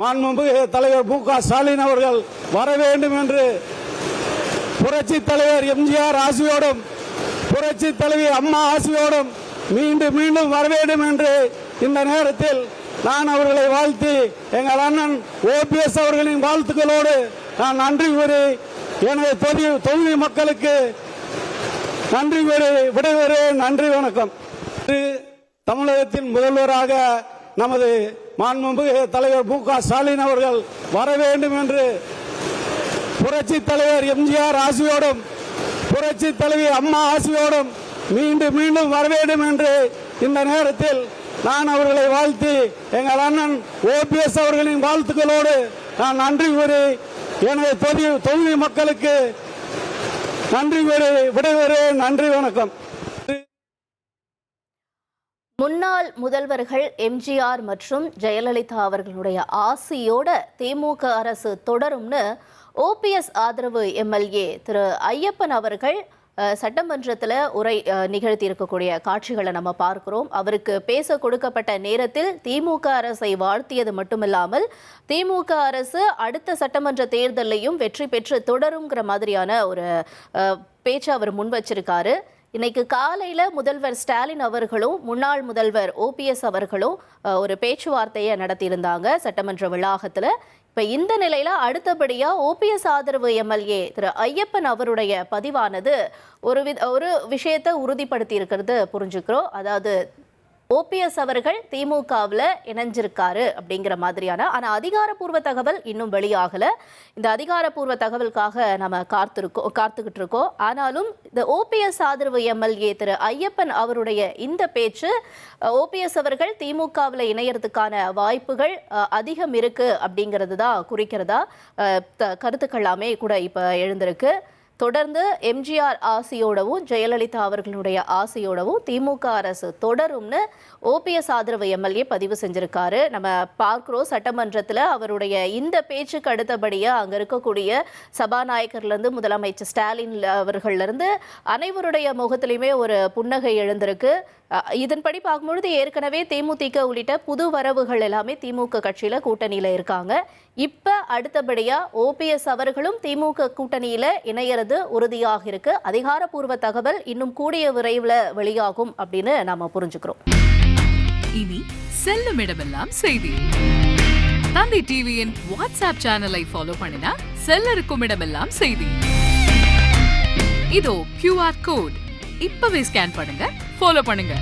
மாண்புமிகு தலைவர் மு.க. ஸ்டாலின் அவர்கள் வர வேண்டும் என்று புரட்சி தலைவர் எம்ஜிஆர் ஆசியோடும் புரட்சி தலைவி அம்மா ஆசியோடும் மீண்டும் மீண்டும் வர வேண்டும் என்று இந்த நேரத்தில் நான் அவர்களை வாழ்த்தி எங்கள் அண்ணன் OPS அவர்களின் வாழ்த்துக்களோடு நான் நன்றி கூறி எனது தொகுதி மக்களுக்கு நன்றி கூறி விடைபெறுகிறேன். நன்றி, வணக்கம். தமிழகத்தின் முதல்வராக நமது மாண்புமிகு தலைவர் மு.க. ஸ்டாலின் அவர்கள் வர வேண்டும் என்று புரட்சி தலைவர் எம்ஜிஆர் ஆசியோடும் புரட்சி தலைவி அம்மா ஆசியோடும் மீண்டும் மீண்டும் வர வேண்டும் என்று இந்த நேரத்தில் நான் அவர்களை வாழ்த்தி எங்கள் அண்ணன் OPS அவர்களின் வாழ்த்துக்களோடு நான் நன்றி கூறி எனது தொகுதி மக்களுக்கு நன்றி கூறி விடைபெறுகிறேன். நன்றி, வணக்கம். முன்னாள் முதல்வர்கள் எம்ஜிஆர் மற்றும் ஜெயலலிதா அவர்களுடைய ஆசியோட திமுக அரசு தொடரும்னு OPS ஆதரவு MLA திரு ஐயப்பன் அவர்கள் சட்டமன்றத்தில் உரை நிகழ்த்தி இருக்கக்கூடிய காட்சிகளை நம்ம பார்க்கிறோம். அவருக்கு பேச கொடுக்கப்பட்ட நேரத்தில் திமுக அரசை வாழ்த்தியது மட்டுமில்லாமல் திமுக அரசு அடுத்த சட்டமன்ற தேர்தலையும் வெற்றி பெற்று தொடருங்கிற மாதிரியான ஒரு பேச்சை அவர் முன் வச்சிருக்காரு. இன்னைக்கு காலையில் முதல்வர் ஸ்டாலின் அவர்களும் முன்னாள் முதல்வர் OPS அவர்களும் ஒரு பேச்சுவார்த்தையை நடத்தியிருந்தாங்க சட்டமன்ற வளாகத்தில். இப்போ இந்த நிலையில் அடுத்தபடியாக OPS ஆதரவு MLA திரு ஐயப்பன் அவருடைய பதிவானது ஒரு விஷயத்தை உறுதிப்படுத்தி இருக்கிறது புரிஞ்சுக்கிறோம். அதாவது OPS அவர்கள் திமுகவில் இணைஞ்சிருக்காரு அப்படிங்கிற மாதிரியான, ஆனால் அதிகாரப்பூர்வ தகவல் இன்னும் வெளியாகலை. இந்த அதிகாரப்பூர்வ தகவலுக்காக நம்ம காத்துக்கிட்டு இருக்கோம். ஆனாலும் இந்த OPS ஆதரவு MLA திரு ஐயப்பன் அவருடைய இந்த பேச்சு OPS அவர்கள் திமுகவில் இணையறதுக்கான வாய்ப்புகள் அதிகம் இருக்கு அப்படிங்கிறது தான் குறிக்கிறதா கருத்துக்களாமே கூட இப்போ எழுந்திருக்கு. தொடர்ந்து எம்ஜிஆர் ஆசியோடவும் ஜெயலலிதா அவர்களுடைய ஆசியோடவும் திமுக அரசு தொடரும்னு OPS ஆதரவு MLA பதிவு செஞ்சிருக்காரு. நம்ம பார்க்கிறோம் சட்டமன்றத்தில் அவருடைய இந்த பேச்சுக்கு அடுத்தபடியாக அங்கே இருக்கக்கூடிய சபாநாயகர்லேருந்து முதலமைச்சர் ஸ்டாலின் அவர்கள்லேருந்து அனைவருடைய முகத்திலையுமே ஒரு புன்னகை எழுந்திருக்கு. இதன்படி பார்க்கும்பொழுது ஏற்கனவே தேமுதிக உள்ளிட்ட புது வரவுகள் எல்லாமே திமுக கட்சியில் கூட்டணியில் இருக்காங்க. இப்போ அடுத்தபடியாக OPS அவர்களும் திமுக கூட்டணியில் இணையறது உறுதியாக இருக்கு. அதிகாரப்பூர்வ தகவல் இன்னும் கூடிய விரைவில் வெளியாகும் அப்படின்னு நாம புரிஞ்சுக்கிறோம். இனி செல்லும் இடமெல்லாம் செய்தி. தந்தி டிவியின் வாட்ஸ்அப் சேனலை ஃபாலோ பண்ணினா செல்ல இருக்கும் இடமெல்லாம் செய்தி. இதோ QR கோட் இப்பவே ஸ்கேன் பண்ணுங்க, ஃபாலோ பண்ணுங்க.